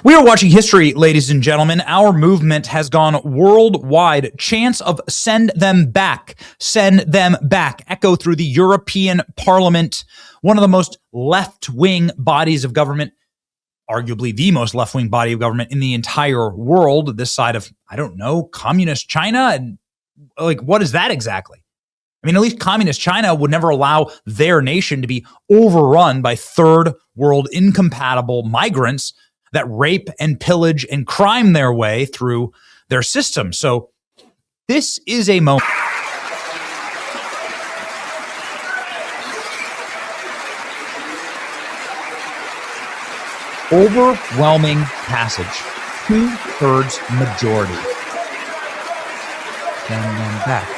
We are watching history, ladies and gentlemen. Our movement has gone worldwide. Chants of send them back, echo through the European Parliament, one of the most left-wing bodies of government, arguably the most left-wing body of government in the entire world, this side of, I don't know, communist China. And like, what is that exactly? I mean, at least communist China would never allow their nation to be overrun by third world incompatible migrants that rape and pillage and crime their way through their system. So this is a moment. Overwhelming passage. 2/3 majority. Send them back.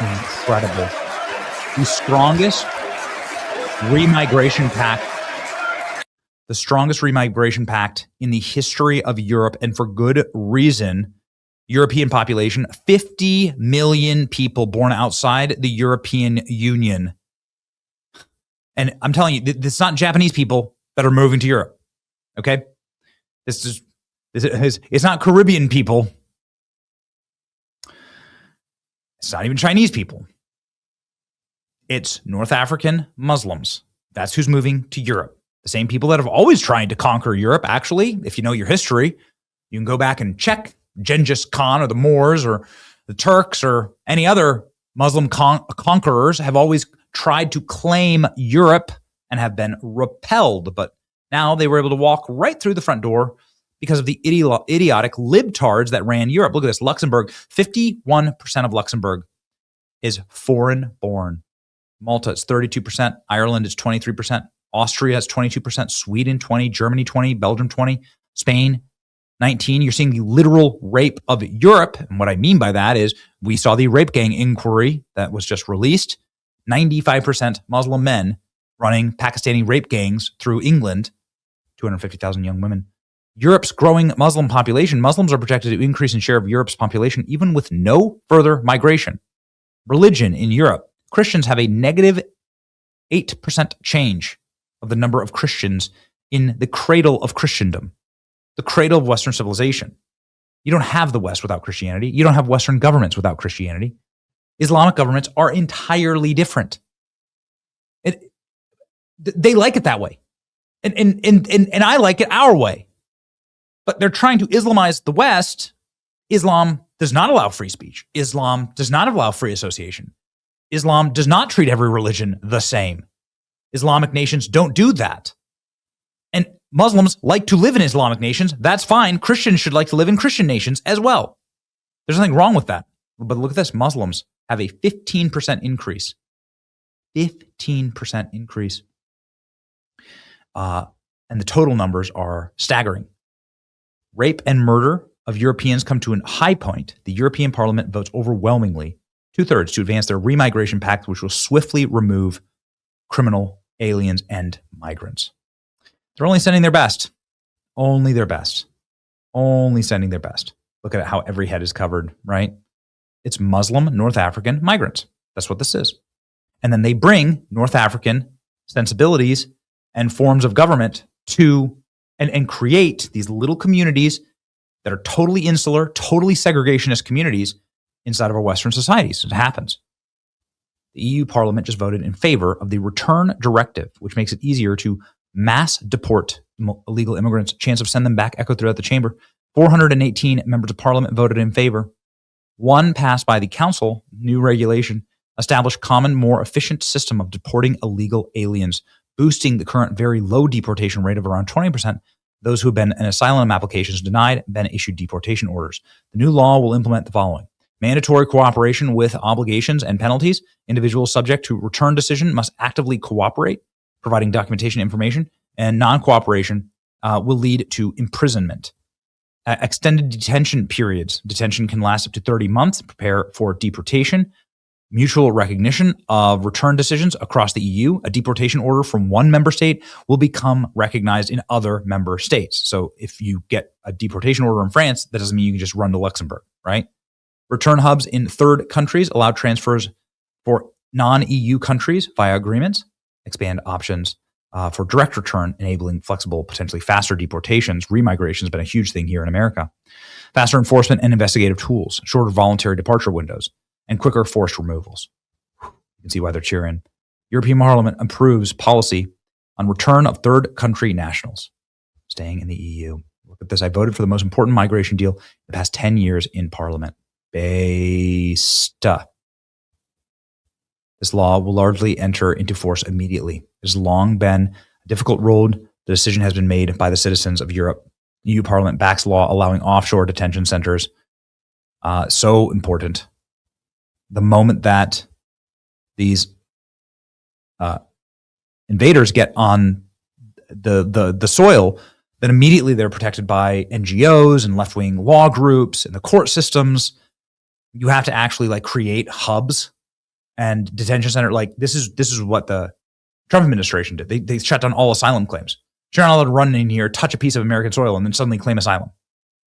Incredible. The strongest remigration pact in the history of Europe, and for good reason. European population, 50 million people born outside the European Union. And I'm telling you, it's not Japanese people that are moving to Europe. Okay? It's not Caribbean people. It's not even Chinese people. It's North African Muslims. That's who's moving to Europe. The same people that have always tried to conquer Europe. Actually, if you know your history, you can go back and check. Genghis Khan or the Moors or the Turks or any other Muslim conquerors have always tried to claim Europe and have been repelled. But now they were able to walk right through the front door because of the idiotic libtards that ran Europe. Look at this. Luxembourg, 51% of Luxembourg is foreign born. Malta is 32%. Ireland is 23%. Austria is 22%. Sweden, 20%. Germany, 20%. Belgium, 20%. Spain, 19%. You're seeing the literal rape of Europe. And what I mean by that is we saw the rape gang inquiry that was just released. 95% Muslim men running Pakistani rape gangs through England. 250,000 young women. Europe's growing Muslim population. Muslims are projected to increase in share of Europe's population even with no further migration. Religion in Europe. Christians have a negative 8% change of the number of Christians in the cradle of Christendom, the cradle of Western civilization. You don't have the West without Christianity. You don't have Western governments without Christianity. Islamic governments are entirely different. They like it that way. And I like it our way. But they're trying to Islamize the West. Islam does not allow free speech. Islam does not allow free association. Islam does not treat every religion the same. Islamic nations don't do that. And Muslims like to live in Islamic nations. That's fine. Christians should like to live in Christian nations as well. There's nothing wrong with that. But look at this. Muslims have a 15% increase. 15% increase. And the total numbers are staggering. Rape and murder of Europeans come to a high point. The European Parliament votes overwhelmingly, 2/3, to advance their remigration pact, which will swiftly remove criminal aliens and migrants. They're only sending their best. Only their best. Only sending their best. Look at how every head is covered, right? It's Muslim North African migrants. That's what this is. And then they bring North African sensibilities and forms of government to and create these little communities that are totally insular, totally segregationist communities inside of our Western societies. It happens. The EU Parliament just voted in favor of the Return Directive, which makes it easier to mass deport illegal immigrants. Chance of send them back echoed throughout the chamber. 418 members of Parliament voted in favor. One passed by the Council, new regulation, established common, more efficient system of deporting illegal aliens, boosting the current very low deportation rate of around 20%. Those who have been in asylum applications denied then issued deportation orders. The new law will implement the following. Mandatory cooperation with obligations and penalties. Individuals subject to return decision must actively cooperate, providing documentation information, and non-cooperation will lead to imprisonment. Extended detention periods. Detention can last up to 30 months. Prepare for deportation. Mutual recognition of return decisions across the EU. A deportation order from one member state will become recognized in other member states. So if you get a deportation order in France, that doesn't mean you can just run to Luxembourg, right? Return hubs in third countries allow transfers for non-EU countries via agreements, expand options for direct return, enabling flexible, potentially faster deportations. Remigration has been a huge thing here in America. Faster enforcement and investigative tools, shorter voluntary departure windows, and quicker forced removals. You can see why they're cheering. European Parliament approves policy on return of third country nationals staying in the EU. Look at this. I voted for the most important migration deal in the past 10 years in Parliament. Based. This law will largely enter into force immediately. It has long been a difficult road. The decision has been made by the citizens of Europe. EU Parliament backs law allowing offshore detention centers. So important. The moment that these invaders get on the soil, then immediately they're protected by NGOs and left-wing law groups and the court systems. You have to actually like create hubs and detention center. Like this is what the Trump administration did. They shut down all asylum claims. You're not allowed to run in here, touch a piece of American soil, and then suddenly claim asylum.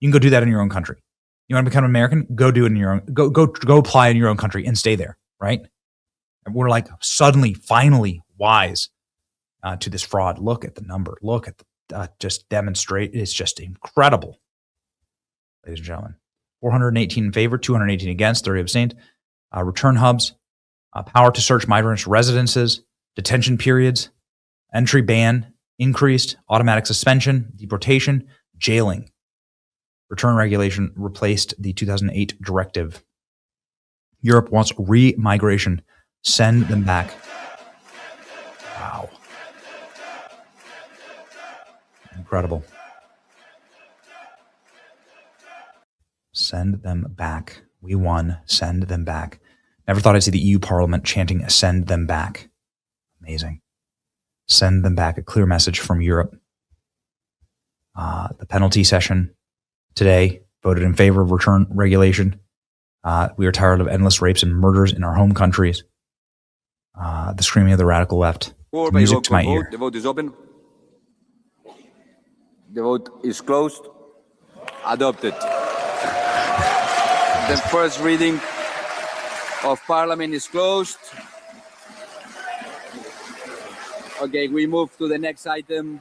You can go do that in your own country. You want to become American? Go do it in your own. Go apply in your own country and stay there. Right? And we're like suddenly, finally wise to this fraud. Look at the number. Look at the just demonstrate. It's just incredible, ladies and gentlemen. 418 in favor, 218 against, 30 abstained. Return hubs, power to search migrants' residences, detention periods, entry ban increased, automatic suspension, deportation, jailing. Return regulation replaced the 2008 directive. Europe wants remigration. Send them back. Wow. Incredible. Send them back. We won. Send them back. Never thought I'd see the EU Parliament chanting, send them back. Amazing. Send them back. A clear message from Europe. The penalty session today voted in favor of return regulation. We are tired of endless rapes and murders in our home countries. The screaming of the radical left. Music to my ear. The vote is open. The vote is closed. Adopted. The first reading of Parliament is closed. Okay, we move to the next item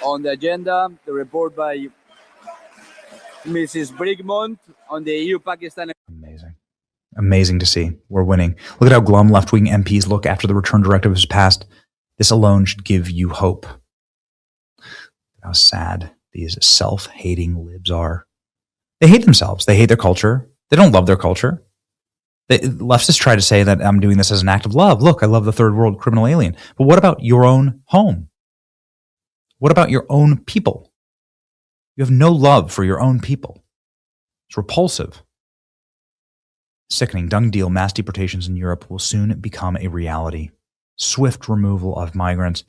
on the agenda, the report by Mrs. Brigmont on the EU-Pakistan. Amazing. Amazing to see. We're winning. Look at how glum left-wing MPs look after the return directive is passed. This alone should give you hope. How sad these self-hating libs are. They hate themselves. They hate their culture. They don't love their culture. Leftists try to say that I'm doing this as an act of love. Look, I love the third world criminal alien. But what about your own home? What about your own people? You have no love for your own people. It's repulsive. Sickening. Dung deal. Mass deportations in Europe will soon become a reality. Swift removal of migrants.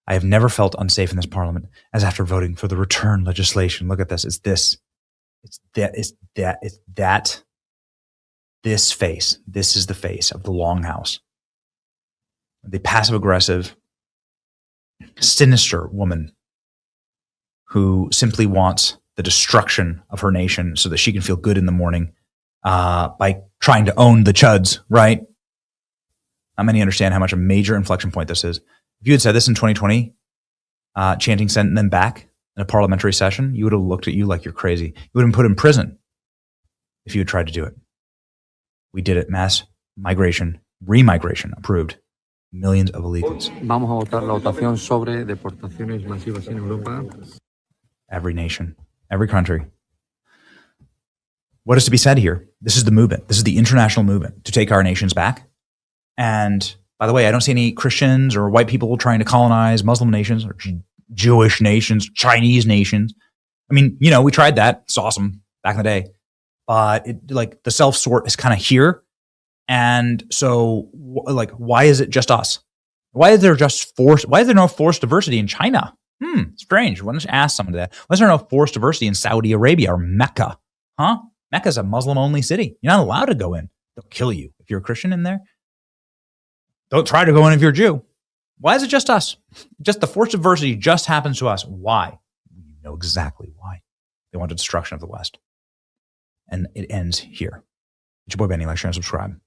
I have never felt unsafe in this parliament as after voting for the return legislation. Look at this. It's this. It's that. It's that. It's that. This face. This is the face of the Longhouse. The passive-aggressive, sinister woman who simply wants the destruction of her nation so that she can feel good in the morning by trying to own the chuds, right? Not many understand how much a major inflection point this is. If you had said this in 2020, chanting send them back in a parliamentary session, you would have looked at you like you're crazy. You would have been put in prison if you had tried to do it. We did it. Mass migration, remigration approved. Millions of illegals. Vamos a votar la votación sobre deportaciones masivas en Europa. Every nation, every country. What is to be said here? This is the movement. This is the international movement to take our nations back. And by the way, I don't see any Christians or white people trying to colonize Muslim nations or Jewish nations, Chinese nations. I mean, you know, we tried that. It's awesome back in the day. But like the self-sort is kind of here. And so like, why is it just us? Why is there no forced diversity in China? Strange. Why don't you ask someone that? Why is there no forced diversity in Saudi Arabia or Mecca? Huh? Mecca's a Muslim-only city. You're not allowed to go in. They'll kill you if you're a Christian in there. Don't try to go in if you're a Jew. Why is it just us? Just the forced diversity just happens to us. Why? You know exactly why. They want the destruction of the West. And it ends here. It's your boy Benny. Like, share, and subscribe.